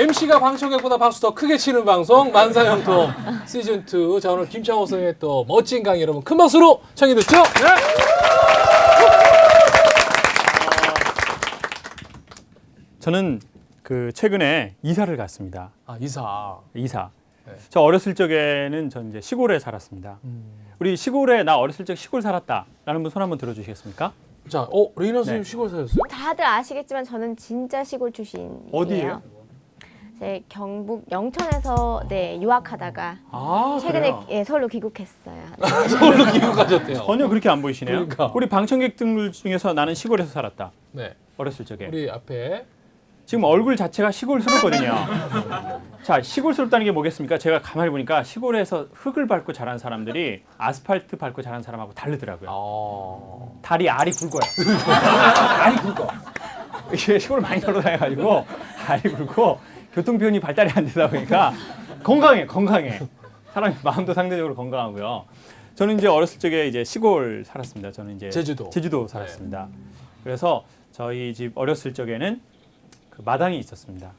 MC가 방청객보다 박수 더 크게 치는 방송 만사형통 시즌2. 자, 오늘 김창호 선생님의 또 멋진 강의 여러분 큰 박수로 청해 듣죠? 네. 저는 최근에 이사를 갔습니다. 아, 이사. 네. 저 어렸을 적에는 전 이제 시골에 살았습니다. 우리 시골에 나 어렸을 적 시골 살았다라는 분 손 한번 들어주시겠습니까? 자, 레이나 선생님 네. 시골 사셨어요? 다들 아시겠지만 저는 진짜 시골 출신이에요. 어디예요? 제 경북 영천에서 유학하다가 최근에 그래요? 서울로 귀국했어요. 서울로 귀국하셨대요. 전혀 그렇게 안 보이시네요. 그러니까. 우리 방청객들 중에서 나는 시골에서 살았다. 네. 어렸을 적에. 우리 앞에 지금 얼굴 자체가 시골스럽거든요. 자, 시골스럽다는 게 뭐겠습니까? 제가 가만히 보니까 시골에서 흙을 밟고 자란 사람들이 아스팔트 밟고 자란 사람하고 다르더라고요. 다리 알이 굵어요. 알이 굵어. 이게 시골 많이 돌아다녀가지고 알이 굵고 교통편이 발달이 안 되다 보니까 건강해. 사람이 마음도 상대적으로 건강하고요. 저는 이제 어렸을 적에 이제 시골 살았습니다. 저는 이제 제주도 살았습니다. 그래서 저희 집 어렸을 적에는 마당이 있었습니다.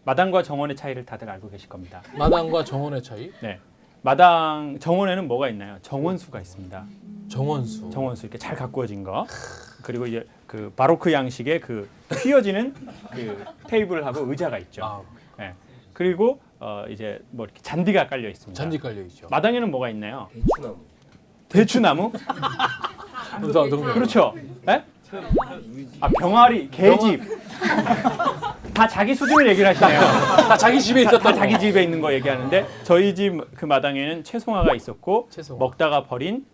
마당과 정원의 차이를 다들 알고 계실 겁니다. 마당과 정원의 차이? 네. 정원에는 뭐가 있나요? 정원수가 있습니다. 정원수 이렇게 잘 가꾸어진 거. 그리고 이제 바로크 양식의 휘어지는 테이블하고 의자가 있죠. 네. 그리고 이제 뭐 이렇게 잔디가 깔려 있습니다. 잔디 깔려 있죠. 마당에는 뭐가 있나요? 대추나무? 그렇죠. 네? 병아리, 개집. 다 자기 수준을 얘기를 하시네요. 다 자기 집에 있었다. 다 자기 집에 있는 거 얘기하는데 저희 집 마당에는 채송화가 있었고 먹다가 버린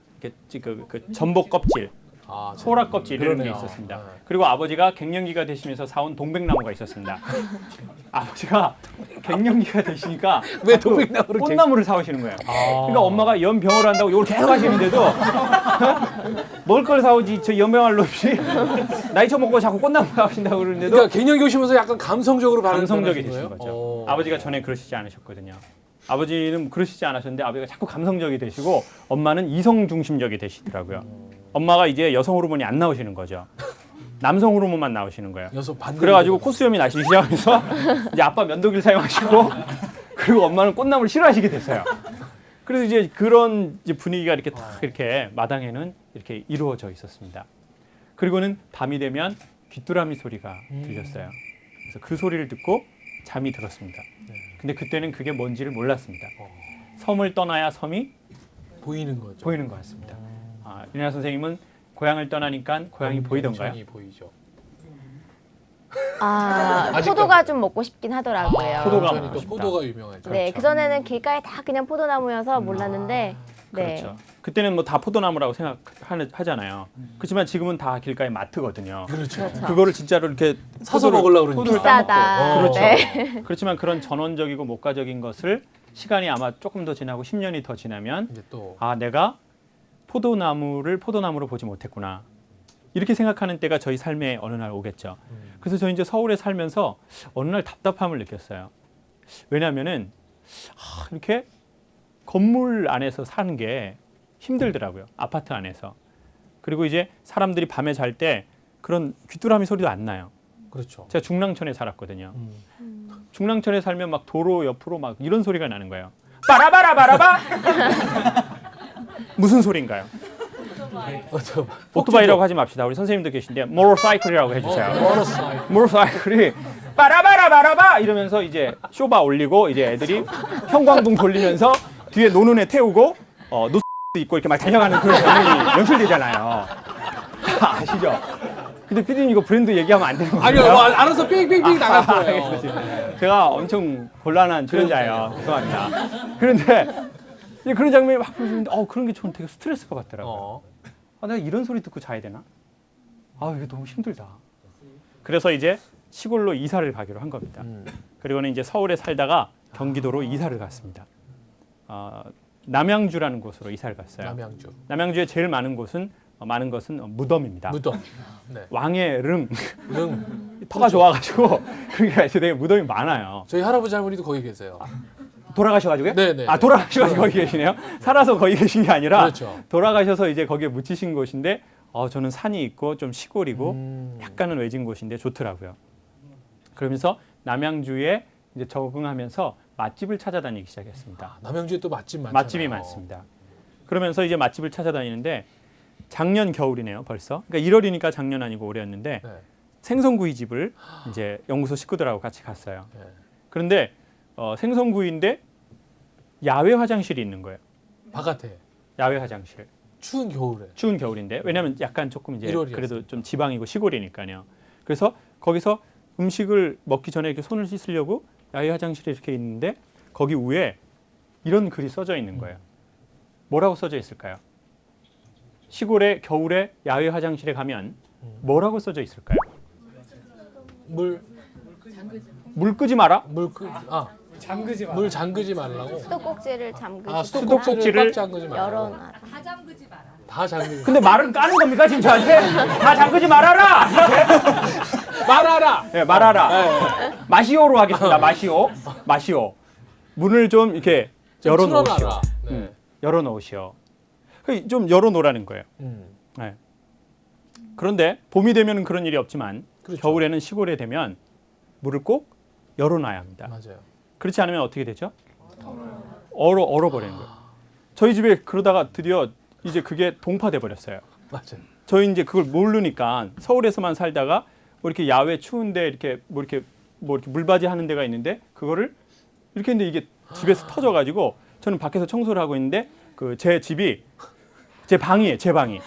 전복 껍질, 소라 껍질 이런 게 있었습니다. 네. 그리고 아버지가 갱년기가 되시면서 사온 동백나무가 있었습니다. 아버지가 갱년기가 되시니까 왜 동백나무를 꽃나무를 사오시는 거예요. 그러니까 엄마가 연병을 한다고 이걸 계속 하시는데도 먹을 걸 사오지 저 연병할 놈이 나이 처먹고 자꾸 꽃나무 사오신다고 그러는데도 그러니까 갱년기 오시면서 약간 감성적으로 감성적이 되신 거죠. 아버지가 전에 그러시지 않으셨거든요. 아버지는 그러시지 않으셨는데 아버지가 자꾸 감성적이 되시고 엄마는 이성 중심적이 되시더라고요. 엄마가 이제 여성 호르몬이 안 나오시는 거죠. 남성 호르몬만 나오시는 거예요. 그래가지고 콧수염이 나시기 시작해서 이제 아빠 면도기를 사용하시고 그리고 엄마는 꽃나무를 싫어하시게 됐어요. 그래서 이제 그런 이제 분위기가 이렇게 딱 이렇게 마당에는 이렇게 이루어져 있었습니다. 그리고는 밤이 되면 귀뚜라미 소리가 들렸어요. 그래서 그 소리를 듣고 잠이 들었습니다. 근데 그때는 그게 뭔지를 몰랐습니다. 섬을 떠나야 섬이 보이는 거죠. 보이는 것 같습니다. 리나 선생님은 고향을 떠나니까 고향이 보이던가요? 보이죠. 포도가 좀 먹고 싶긴 하더라고요. 포도가 포도가 유명하죠. 네, 그전에는 길가에 다 그냥 포도나무여서 몰랐는데 그렇죠. 그때는 뭐 다 포도나무라고 생각하잖아요. 그렇지만 지금은 다 길가에 마트거든요. 그렇죠. 그거를 진짜로 이렇게 사서 먹으려고 그러니까. 비싸다. 그렇죠. 네. 그렇지만 그런 전원적이고 목가적인 것을 시간이 아마 조금 더 지나고 10년이 더 지나면 이제 또 내가 포도나무를 포도나무로 보지 못했구나. 이렇게 생각하는 때가 저희 삶에 어느 날 오겠죠. 그래서 저희 이제 서울에 살면서 어느 날 답답함을 느꼈어요. 왜냐하면은 이렇게 건물 안에서 사는 게 힘들더라고요. 아파트 안에서. 그리고 이제 사람들이 밤에 잘 때 그런 귀뚜라미 소리도 안 나요. 그렇죠. 제가 중랑천에 살았거든요. 중랑천에 살면 막 도로 옆으로 막 이런 소리가 나는 거예요. 빠라바라바라바. 무슨 소리인가요? 오토바이라고 하지 맙시다. 우리 선생님도 계신데 모터사이클이라고 해주세요. 모터사이클이 빠라바라바라바 이러면서 이제 쇼바 올리고 이제 애들이 형광등 돌리면서 뒤에 노는 애 태우고 노스 입고 이렇게 막 달려가는 그런 장면이 연출되잖아요. 아시죠? 근데 피디님 이거 브랜드 얘기하면 안 되는 거예요? 아니요, 알아서 삑삑삑 나갈 거예요. 제가 엄청 곤란한 출연자예요. 죄송합니다. 그런데 이제 그런 장면이 막 보시는데 그런 게 저는 되게 스트레스가 받더라고요. 내가 이런 소리 듣고 자야 되나? 이게 너무 힘들다. 그래서 이제 시골로 이사를 가기로 한 겁니다. 그리고는 이제 서울에 살다가 경기도로 이사를 갔습니다. 남양주라는 곳으로 이사를 갔어요. 남양주에 제일 많은 것은 무덤입니다. 무덤. 네. 왕의 터가 좋아가지고 그러니까 되게 무덤이 많아요. 저희 할아버지 할머니도 거기 계세요. 돌아가셔가지고요? 네네. 돌아가셔가지고 거기 계시네요. 살아서 거기 계신 게 아니라 그렇죠. 돌아가셔서 이제 거기에 묻히신 곳인데 저는 산이 있고 좀 시골이고 약간은 외진 곳인데 좋더라고요. 그러면서 남양주에 이제 적응하면서 맛집을 찾아다니기 시작했습니다. 남양주에 또 맛집 많잖아요. 맛집이 많습니다. 그러면서 이제 맛집을 찾아다니는데 작년 겨울이네요, 벌써. 그러니까 1월이니까 작년 아니고 올해였는데 네. 생선구이집을 이제 연구소 식구들하고 같이 갔어요. 네. 그런데 생선구이인데 야외 화장실이 있는 거예요. 바깥에 야외 화장실. 추운 겨울에. 추운 겨울인데 왜냐하면 약간 조금 이제 1월이었어요. 그래도 좀 지방이고 시골이니까요. 그래서 거기서 음식을 먹기 전에 이렇게 손을 씻으려고 야외 화장실에 이렇게 있는데 거기 위에 이런 글이 써져 있는 거예요. 뭐라고 써져 있을까요? 시골에 겨울에 야외 화장실에 가면 뭐라고 써져 있을까요? 물 끄지 마라. 잠그지 물 잠그지 말라고. 수도꼭지를 잠그지. 수도꼭지를 꽉 잠그지 말라고. 열어놔라. 다 잠그지. 근데 말은 까는 겁니까 지금 저한테? 다 잠그지 말아라. 말하라. 네, 말아라. 마시오로 하겠습니다. 마시오. 문을 좀 이렇게 열어놓으시오. 틀어놔라. 네. 열어놓으시오. 좀 열어놓으라는 거예요. 네. 그런데 봄이 되면 그런 일이 없지만 그렇죠. 겨울에는 시골에 되면 물을 꼭 열어놔야 합니다. 맞아요. 그렇지 않으면 어떻게 되죠? 얼어버리는 거예요. 저희 집에 그러다가 드디어 이제 그게 동파돼 버렸어요. 맞아요. 저희 이제 그걸 모르니까 서울에서만 살다가 뭐 이렇게 야외 추운데 이렇게 뭐 이렇게 물받이 하는 데가 있는데 그거를 이렇게 했는데 이게 집에서 터져가지고 저는 밖에서 청소를 하고 있는데 그 제 집이 제 방이에요. 제 방이.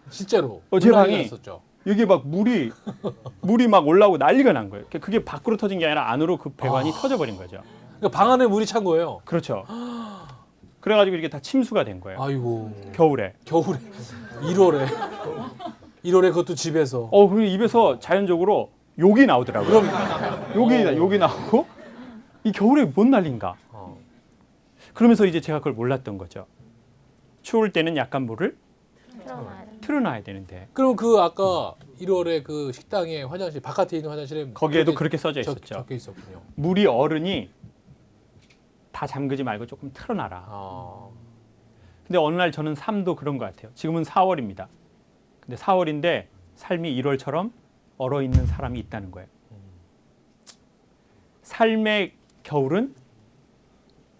실제로. 제 방이 났었죠. 여기 막 물이 막 올라오고 난리가 난 거예요. 그게 밖으로 터진 게 아니라 안으로 그 배관이 터져버린 거죠. 그러니까 방 안에 물이 찬 거예요. 그렇죠. 그래가지고 이렇게 다 침수가 된 거예요. 아이고. 겨울에. 1월에 그것도 집에서. 그리고 입에서 자연적으로 욕이 나오더라고요. 욕이 나오고 이 겨울에 뭔 난리인가. 그러면서 이제 제가 그걸 몰랐던 거죠. 추울 때는 약간 물을 틀어놔야 되는데. 그럼 그 아까 1월에 그 식당에 화장실 바깥에 있는 화장실에 거기에도 그렇게 써져 있었죠. 적혀 있었군요. 물이 얼으니 다 잠그지 말고 조금 틀어놔라. 근데 어느 날 저는 삶도 그런 것 같아요. 지금은 4월입니다. 근데 4월인데 삶이 1월처럼 얼어 있는 사람이 있다는 거예요. 삶의 겨울은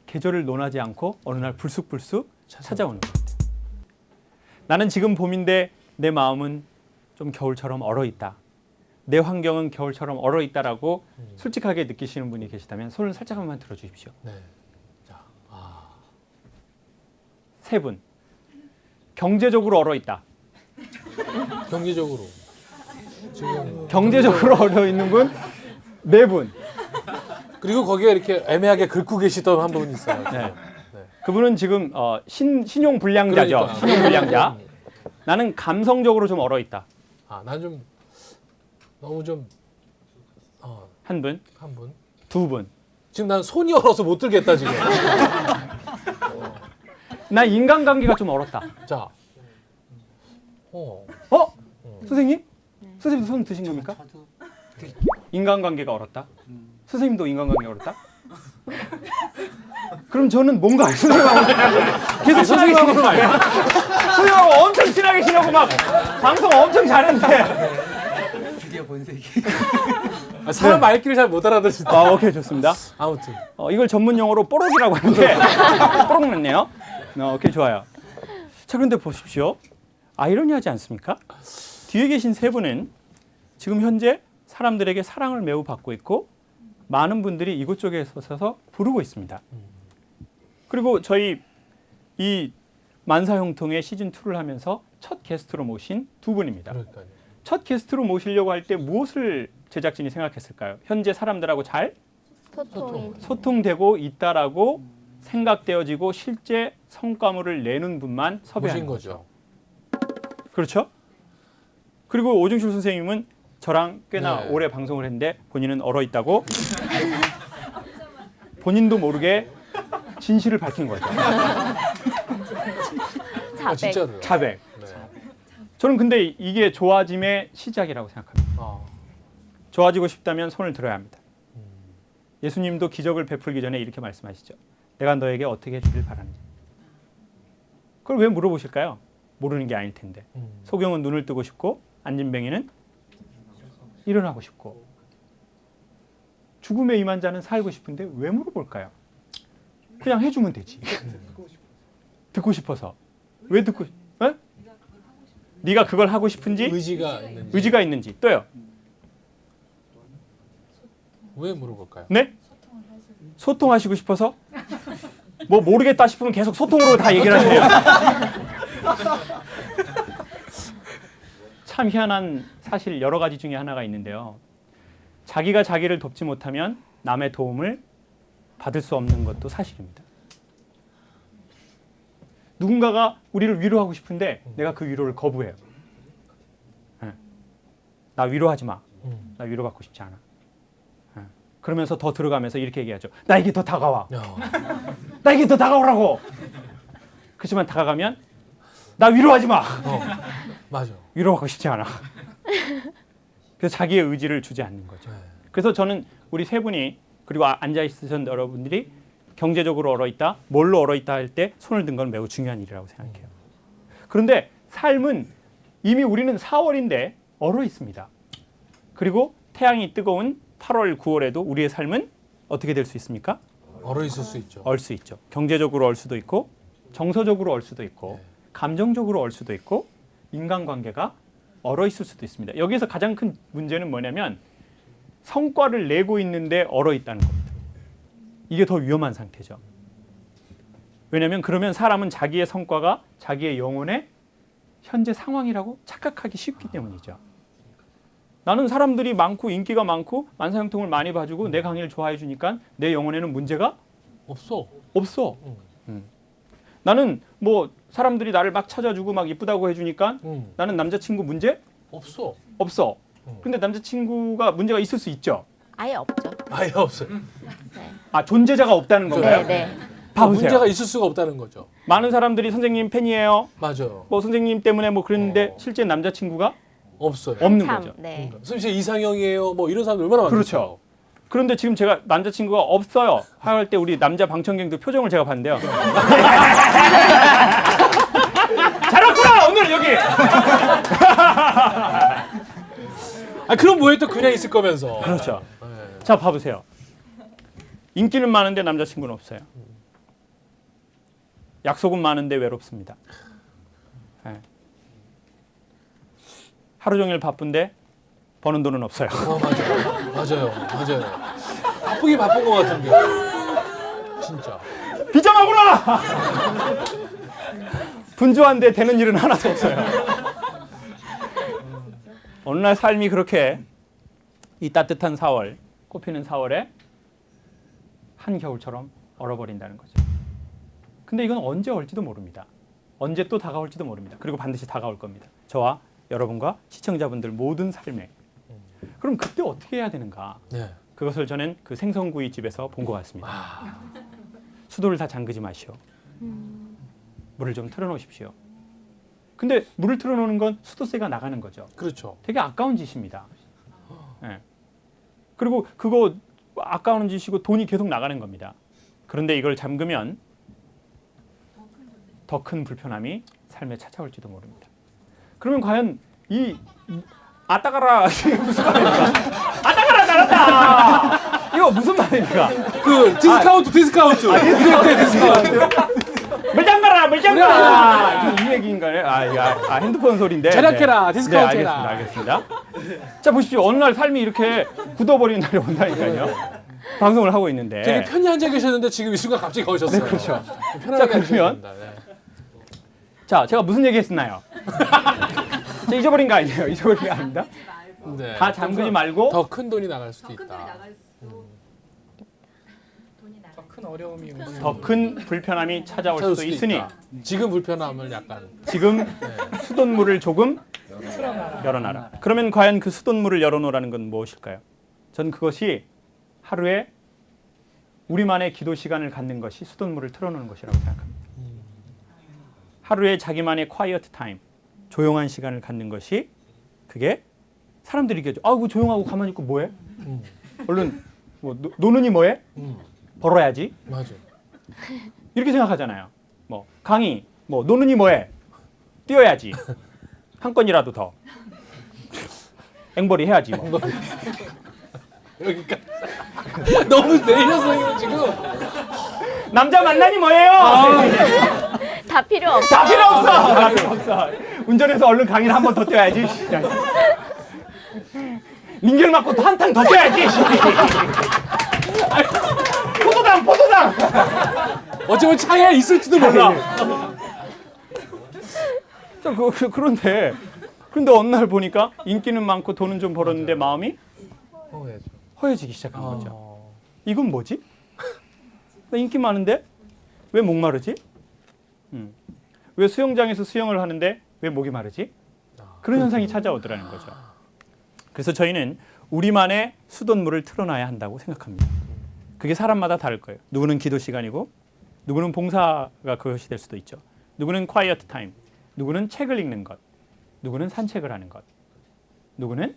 계절을 논하지 않고 어느 날 불쑥불쑥 찾아오는 것 같아요. 나는 지금 봄인데 내 마음은 좀 겨울처럼 얼어 있다. 내 환경은 겨울처럼 얼어 있다라고 솔직하게 느끼시는 분이 계시다면 손을 살짝 한번 들어주십시오. 네. 세 분. 경제적으로 얼어 있다. 경제적으로. 지금 경제적으로 얼어 있는 분 네 분. 그리고 거기에 이렇게 애매하게 긁고 계시던 한 분 있어요. 네. 그분은 지금 신용 불량자죠. 그러니까. 신용 불량자. 나는 감성적으로 좀 얼어 있다. 난 좀 너무 좀 한 분, 한 분. 두 분. 지금 난 손이 얼어서 못 들겠다 지금. 나 인간관계가 좀 얼었다. 자. 선생님? 선생님도 손 드신 겁니까? 인간관계가 얼었다. 선생님도 인간관계가 얼었다. 그럼 저는 뭔가 선생님하고 계속 친하게 지내고 선생님하고 엄청 친하게 지내고 막 방송 엄청 잘했는데 드디어 본색이. 사람 말귀를 잘 못 알아듣는다. 오케이 좋습니다. 아무튼 이걸 전문 용어로 뽀록이라고 하는데 뽀록 났네요. 오케이 좋아요. 자 그런데 보십시오. 아이러니하지 않습니까? 뒤에 계신 세 분은 지금 현재 사람들에게 사랑을 매우 받고 있고 많은 분들이 이곳저곳에 서서 부르고 있습니다. 그리고 저희 이 만사형통의 시즌2를 하면서 첫 게스트로 모신 두 분입니다. 그러니까요. 첫 게스트로 모시려고 할 때 무엇을 제작진이 생각했을까요? 현재 사람들하고 잘 소통되고 있다라고 생각되어지고 실제 성과물을 내는 분만 섭외하는 모신 거죠. 그렇죠? 그리고 오정실 선생님은 저랑 꽤나 오래 방송을 했는데 본인은 얼어 있다고 본인도 모르게 진실을 밝힌 거죠. 진짜로요. 자백. 네. 저는 근데 이게 좋아짐의 시작이라고 생각합니다. 좋아지고 싶다면 손을 들어야 합니다. 예수님도 기적을 베풀기 전에 이렇게 말씀하시죠. 내가 너에게 어떻게 해주길 바라는지. 그걸 왜 물어보실까요? 모르는 게 아닐 텐데. 소경은 눈을 뜨고 싶고 안진뱅이는 일어나고 싶고. 죽음에 임한 자는 살고 싶은데 왜 물어볼까요? 그냥 해주면 되지. 듣고 싶어서. 왜 듣고? 에? 네가 그걸 하고 싶은지 의지가 있는지 또요. 왜 물어볼까요? 네? 소통하시고 싶어서? 뭐 모르겠다 싶으면 계속 소통으로 다 얘기를 하세요. 참 희한한 사실 여러 가지 중에 하나가 있는데요. 자기가 자기를 돕지 못하면 남의 도움을 받을 수 없는 것도 사실입니다. 누군가가 우리를 위로하고 싶은데 내가 그 위로를 거부해요. 나 위로하지 마. 나 위로받고 싶지 않아. 그러면서 더 들어가면서 이렇게 얘기하죠. 나에게 더 다가와. 나에게 더 다가오라고. 그렇지만 다가가면 나 위로하지 마. 맞아. 위로받고 싶지 않아. 그래서 자기의 의지를 주지 않는 거죠. 그래서 저는 우리 세 분이 그리고 앉아 있으신 여러분들이 경제적으로 얼어있다, 뭘로 얼어있다 할 때 손을 든 건 매우 중요한 일이라고 생각해요. 그런데 삶은 이미 우리는 4월인데 얼어 있습니다. 그리고 태양이 뜨거운 8월, 9월에도 우리의 삶은 어떻게 될 수 있습니까? 얼어 있을 수 있죠. 얼 수 있죠. 경제적으로 얼 수도 있고, 정서적으로 얼 수도 있고, 감정적으로 얼 수도 있고, 인간관계가 얼어 있을 수도 있습니다. 여기서 가장 큰 문제는 뭐냐면 성과를 내고 있는데 얼어 있다는 겁니다. 이게 더 위험한 상태죠. 왜냐하면 그러면 사람은 자기의 성과가 자기의 영혼의 현재 상황이라고 착각하기 쉽기 때문이죠. 나는 사람들이 많고 인기가 많고 만사형통을 많이 봐주고 내 강의를 좋아해 주니까 내 영혼에는 문제가 없어. 나는 뭐 사람들이 나를 막 찾아주고 막 이쁘다고 해주니까 나는 남자친구 문제 없어. 없어. 근데 남자친구가 문제가 있을 수 있죠. 아예 없죠. 아예 없어. 아, 존재자가 없다는 건가요? 네. 봐보세요. 문제가 있을 수가 없다는 거죠. 많은 사람들이 선생님 팬이에요. 맞아요. 뭐 선생님 때문에 뭐 그랬는데 실제 남자친구가 없어요. 없는 참, 거죠. 네. 선생님 이상형이에요. 뭐 이런 사람들 얼마나 많죠. 그렇죠. 그런데 지금 제가 남자친구가 없어요 할 때 우리 남자 방청객들 표정을 제가 봤는데요. 잘 왔구나 오늘 여기. 아 그럼 뭐해 또 그냥 있을 거면서. 그렇죠. 네. 자 봐보세요. 인기는 많은데 남자친구는 없어요. 약속은 많은데 외롭습니다. 네. 하루 종일 바쁜데 버는 돈은 없어요. 맞아요. 바쁘긴 바쁜 것 같은데. 진짜. 비장하구나. 분주한데 되는 일은 하나도 없어요. 어느 날 삶이 그렇게 이 따뜻한 4월, 꽃피는 4월에 한겨울처럼 얼어버린다는 거죠. 근데 이건 언제 올지도 모릅니다. 언제 또 다가올지도 모릅니다. 그리고 반드시 다가올 겁니다. 저와 여러분과 시청자분들 모든 삶에. 그럼 그때 어떻게 해야 되는가? 네. 그것을 저는 그 생선구이 집에서 본 것 같습니다. 수도를 다 잠그지 마시오. 물을 좀 틀어놓으십시오. 근데 물을 틀어놓는 건 수도세가 나가는 거죠. 그렇죠. 되게 아까운 짓입니다. 네. 그리고 그거 아까운 짓이고 돈이 계속 나가는 겁니다. 그런데 이걸 잠그면 더 큰 불편함이 삶에 찾아올지도 모릅니다. 그러면 과연 이 아따가라 무슨 말입니까? 아따가라 잘한다. 이거 무슨 말입니까? 그 디스카운트. 디스카운트. 물장가라. 이 얘기인가요? 핸드폰 소리인데. 절약해라. 디스카운트 네, 해라. 알겠습니다. 자 보십시오. 어느 날 삶이 이렇게 굳어버리는 날이 온다니까요. 방송을 하고 있는데. 되게 편히 앉아 계셨는데 지금 이 순간 갑자기 거셨어요. 네, 그렇죠. 편하게 자, 그러면 앉으셔야 됩니다. 네. 자, 제가 무슨 얘기 했었나요? 제가 잊어버린 거 아니에요? 잊어버린 거 아닙니다. 네. 다 잠그지 말고 더 큰 돈이 나갈 수도 있다. 큰 어려움이 오는 더 큰 불편함이 찾아올 찾아올 수도 있으니 있다. 지금 불편함을 약간 지금 수돗물을 조금 열어놔라. 그러면 과연 그 수돗물을 열어놓으라는 건 무엇일까요? 전 그것이 하루에 우리만의 기도 시간을 갖는 것이 수돗물을 틀어놓는 것이라고 생각합니다. 하루에 자기만의 quiet time, 조용한 시간을 갖는 것이 그게 사람들이 얘기하죠. 그 조용하고 가만히 있고 뭐해? 얼른 뭐 노는이 뭐해? 벌어야지. 맞아. 이렇게 생각하잖아요. 뭐 강의, 뭐 노는이 뭐해? 뛰어야지. 한 건이라도 더. 앵벌이 해야지. 뭐. 여기까지. 너무 내려서 지금. 남자 만나니 뭐예요? 다 필요 없어. 다 필요 없어. 다 필요 없어. 운전해서 얼른 강의를 한 번 더 뛰어야지. 링겔 맞고 한탕 더 뛰어야지. 포도당, 포도당. 어쩌면 차에 있을지도 몰라. 그런데 어느 날 보니까 인기는 많고 돈은 좀 벌었는데 마음이 허해지기 시작한 거죠. 이건 뭐지? 나 인기 많은데 왜 목마르지? 왜 수영장에서 수영을 하는데 왜 목이 마르지? 그런 현상이 찾아오더라는 거죠. 그래서 저희는 우리만의 수돗물을 틀어놔야 한다고 생각합니다. 그게 사람마다 다를 거예요. 누구는 기도 시간이고 누구는 봉사가 그것이 될 수도 있죠. 누구는 quiet time, 누구는 책을 읽는 것, 누구는 산책을 하는 것, 누구는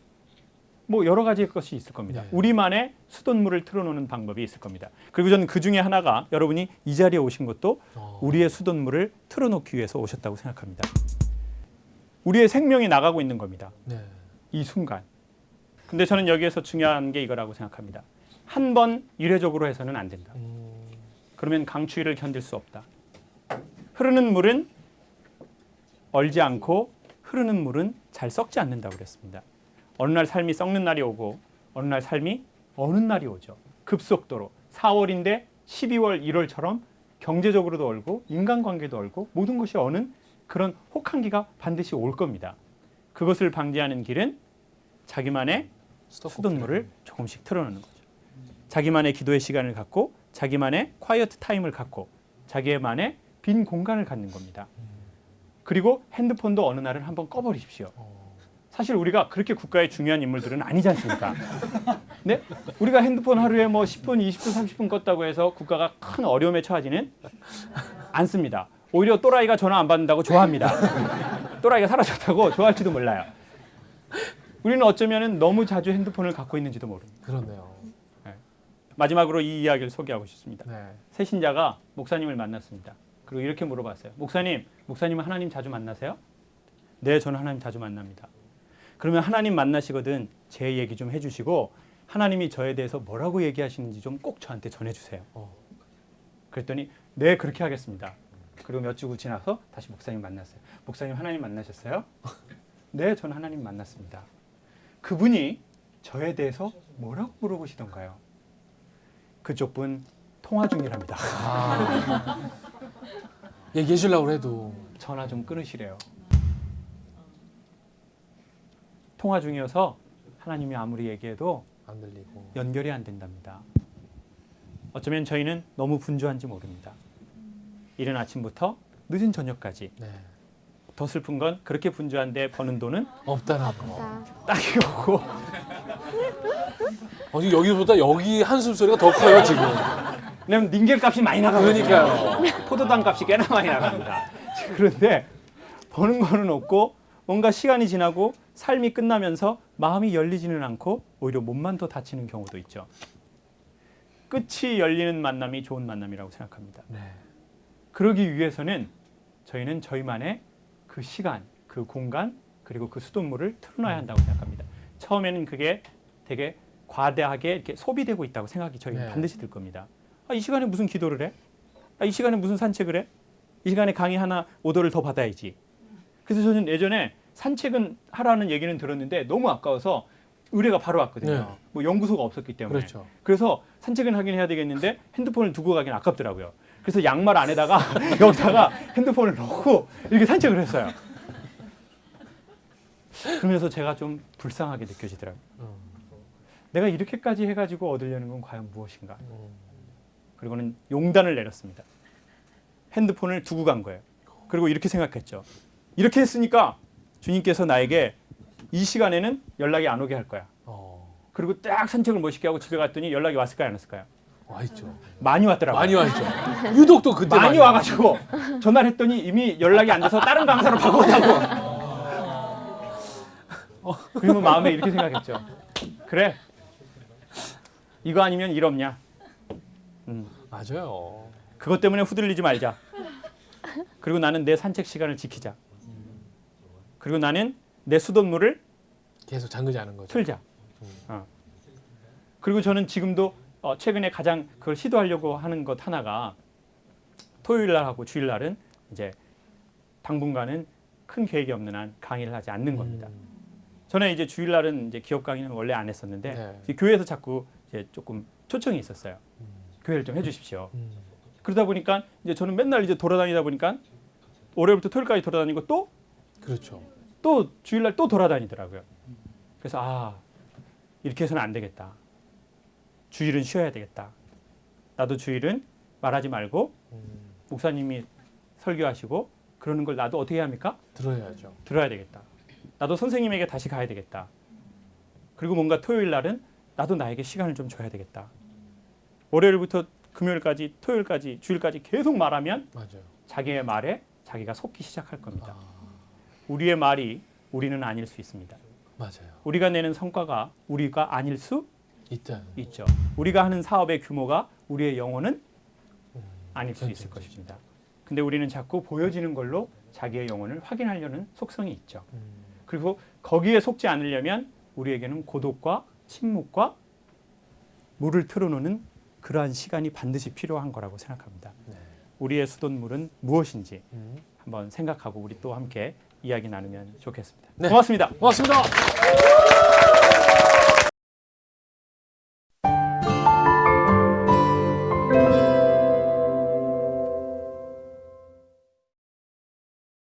뭐 여러 가지 것이 있을 겁니다. 네. 우리만의 수돗물을 틀어놓는 방법이 있을 겁니다. 그리고 저는 그 중에 하나가 여러분이 이 자리에 오신 것도 우리의 수돗물을 틀어놓기 위해서 오셨다고 생각합니다. 우리의 생명이 나가고 있는 겁니다. 네. 이 순간. 근데 저는 여기에서 중요한 게 이거라고 생각합니다. 한 번 일회적으로 해서는 안 된다. 그러면 강추위를 견딜 수 없다. 흐르는 물은 얼지 않고 흐르는 물은 잘 썩지 않는다고 그랬습니다. 어느 날 삶이 썩는 날이 오고 어느 날 삶이 어느 날이 오죠. 급속도로 4월인데 12월, 1월처럼 경제적으로도 얼고 인간관계도 얼고 모든 것이 어는 그런 혹한기가 반드시 올 겁니다. 그것을 방지하는 길은 자기만의 수돗물을 조금씩 틀어놓는 거죠. 자기만의 기도의 시간을 갖고 자기만의 quiet 타임을 갖고 자기만의 빈 공간을 갖는 겁니다. 그리고 핸드폰도 어느 날은 한번 꺼버리십시오. 사실 우리가 그렇게 국가의 중요한 인물들은 아니지 않습니까? 네? 우리가 핸드폰 하루에 뭐 10분, 20분, 30분 껐다고 해서 국가가 큰 어려움에 처하지는 않습니다. 오히려 또라이가 전화 안 받는다고 좋아합니다. 또라이가 사라졌다고 좋아할지도 몰라요. 우리는 어쩌면 너무 자주 핸드폰을 갖고 있는지도 모릅니다. 그렇네요. 마지막으로 이 이야기를 소개하고 싶습니다. 네. 새 신자가 목사님을 만났습니다. 그리고 이렇게 물어봤어요. 목사님은 하나님 자주 만나세요? 네, 저는 하나님 자주 만납니다. 그러면 하나님 만나시거든 제 얘기 좀 해주시고 하나님이 저에 대해서 뭐라고 얘기하시는지 좀 꼭 저한테 전해주세요. 그랬더니 네, 그렇게 하겠습니다. 그리고 몇 주 지나서 다시 목사님 만났어요. 목사님 하나님 만나셨어요? 네, 저는 하나님 만났습니다. 그분이 저에 대해서 뭐라고 물어보시던가요? 그쪽 분 통화 중이랍니다. 얘기해 주려고 해도 전화 좀 끊으시래요. 통화 중이어서 하나님이 아무리 얘기해도 안 들리고. 연결이 안 된답니다. 어쩌면 저희는 너무 분주한지 모릅니다. 이른 아침부터 늦은 저녁까지. 네. 더 슬픈 건 그렇게 분주한데 버는 돈은 없다나 봐. 딱이 없고 지금 여기보다 여기 한숨 소리가 더 커요 지금. 왜냐면 닌겔 값이 많이 나가거든요. 그러니까요. 포도당 값이 꽤나 많이 나갑니다. 그런데 버는 거는 없고 뭔가 시간이 지나고 삶이 끝나면서 마음이 열리지는 않고 오히려 몸만 더 다치는 경우도 있죠. 끝이 열리는 만남이 좋은 만남이라고 생각합니다. 네. 그러기 위해서는 저희는 저희만의 그 시간, 그 공간, 그리고 그 수돗물을 틀어놔야 한다고 생각합니다. 처음에는 그게 되게 과다하게 이렇게 소비되고 있다고 생각이 저희는 네. 반드시 들 겁니다. 이 시간에 무슨 기도를 해? 이 시간에 무슨 산책을 해? 이 시간에 강의 하나 오더를 더 받아야지. 그래서 저는 예전에 산책은 하라는 얘기는 들었는데 너무 아까워서 의뢰가 바로 왔거든요. 네. 뭐 연구소가 없었기 때문에. 그렇죠. 그래서 산책은 하긴 해야 되겠는데 핸드폰을 두고 가긴 아깝더라고요. 그래서 양말 안에다가 여기다가 핸드폰을 넣고 이렇게 산책을 했어요. 그러면서 제가 좀 불쌍하게 느껴지더라고요. 내가 이렇게까지 해가지고 얻으려는 건 과연 무엇인가? 그리고는 용단을 내렸습니다. 핸드폰을 두고 간 거예요. 그리고 이렇게 생각했죠. 이렇게 했으니까 주님께서 나에게 이 시간에는 연락이 안 오게 할 거야. 그리고 딱 산책을 멋있게 하고 집에 갔더니 연락이 왔을까요? 안 왔을까요? 와 있죠. 많이 왔더라고요. 많이 와 있죠. 유독 또 그때 많이 와가지고 전화를 했더니 이미 연락이 안 돼서 다른 강사로 바꿨다고. 그러면 마음에 이렇게 생각했죠. 그래. 이거 아니면 일 없냐. 맞아요. 그것 때문에 후들리지 말자. 그리고 나는 내 산책 시간을 지키자. 그리고 나는 내 수돗물을 계속 잠그지 않은 거죠. 틀자. 그리고 저는 지금도 최근에 가장 그걸 시도하려고 하는 것 하나가 토요일 날하고 주일 날은 이제 당분간은 큰 계획이 없는 한 강의를 하지 않는 겁니다. 전에 이제 주일 날은 이제 기업 강의는 원래 안 했었는데 네. 이제 교회에서 자꾸 이제 조금 초청이 있었어요. 교회를 좀 해주십시오. 그러다 보니까 이제 저는 맨날 이제 돌아다니다 보니까 월요일부터 토요일까지 돌아다니고 그렇죠. 또 주일날 또 돌아다니더라고요. 그래서 이렇게 해서는 안 되겠다. 주일은 쉬어야 되겠다. 나도 주일은 말하지 말고 목사님이 설교하시고 그러는 걸 나도 어떻게 해야 합니까? 들어야죠. 들어야 되겠다. 나도 선생님에게 다시 가야 되겠다. 그리고 뭔가 토요일 날은 나도 나에게 시간을 좀 줘야 되겠다. 월요일부터 금요일까지 토요일까지 주일까지 계속 말하면 맞아요. 자기의 말에 자기가 속기 시작할 겁니다. 우리의 말이 우리는 아닐 수 있습니다. 맞아요. 우리가 내는 성과가 우리가 아닐 수 있다. 있죠. 우리가 하는 사업의 규모가 우리의 영혼은 아닐 수 있을 것입니다. 근데 우리는 자꾸 보여지는 걸로 자기의 영혼을 확인하려는 속성이 있죠. 그리고 거기에 속지 않으려면 우리에게는 고독과 침묵과 물을 틀어놓는 그러한 시간이 반드시 필요한 거라고 생각합니다. 우리의 수돗물은 무엇인지 한번 생각하고 우리 또 함께 이야기 나누면 좋겠습니다. 네. 고맙습니다. 고맙습니다.